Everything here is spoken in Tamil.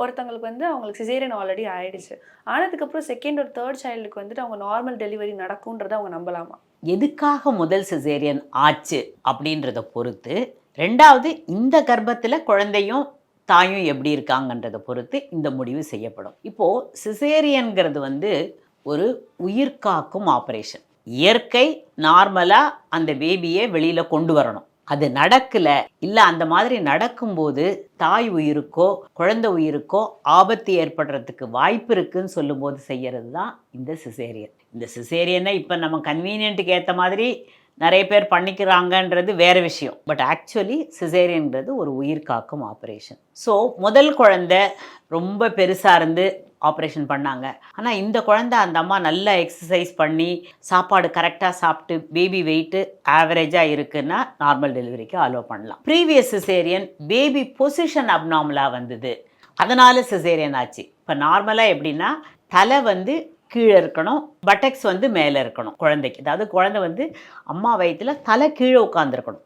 ஒருத்தவங்களுக்கு வந்து அவங்களுக்கு சிசேரியன் ஆல்ரெடி ஆயிடுச்சு. ஆனதுக்கப்புறம் செகண்ட் ஒரு தேர்ட் சைல்டுக்கு வந்துட்டு அவங்க நார்மல் டெலிவரி நடக்கும்ன்றத அவங்க நம்பலாமா? எதுக்காக முதல் சிசேரியன் ஆச்சு அப்படின்றத பொறுத்து, ரெண்டாவது இந்த கர்ப்பத்தில் குழந்தையும் தாயும் எப்படி இருக்காங்கன்றதை பொறுத்து இந்த முடிவு செய்யப்படும். இப்போது சிசேரியன்கிறது வந்து ஒரு உயிர்காக்கும் ஆப்ரேஷன். இயற்கை நார்மலாக அந்த பேபியை வெளியில் கொண்டு வரணும். அது நடக்கலை, இல்லை அந்த மாதிரி நடக்கும்போது தாய் உயிருக்கோ குழந்தை உயிருக்கோ ஆபத்து ஏற்படுறதுக்கு வாய்ப்பு இருக்குன்னு சொல்லும்போது செய்கிறது தான் இந்த சிசேரியன். இந்த சிசேரியனை இப்போ நம்ம கன்வீனியன்ட்டுக்கு ஏற்ற மாதிரி நிறைய பேர் பண்ணிக்கிறாங்கன்றது வேறு விஷயம். பட் ஆக்சுவலி சிசேரியன்கிறது ஒரு உயிர் காக்கும் ஆப்ரேஷன். ஸோ முதல் குழந்தை ரொம்ப பெருசாக இருந்து ஆப்ரேஷன் பண்ணாங்க. ஆனால் இந்த குழந்தை அந்த அம்மா நல்லா எக்ஸசைஸ் பண்ணி சாப்பாடு கரெக்டாக சாப்பிட்டு பேபி வெயிட்டு ஆவரேஜாக இருக்குன்னா நார்மல் டெலிவரிக்கு அலோவ் பண்ணலாம். ப்ரீவியஸ் சிசேரியன் பேபி பொசிஷன் அப்நார்மலாக வந்தது, அதனால சிசேரியன் ஆச்சு. இப்போ நார்மலாக எப்படின்னா தலை வந்து கீழே இருக்கணும், பட்டெக்ஸ் வந்து மேலே இருக்கணும் குழந்தைக்கு. அதாவது குழந்தை வந்து அம்மா வயிற்றில் தலை கீழே உட்காந்துருக்கணும்.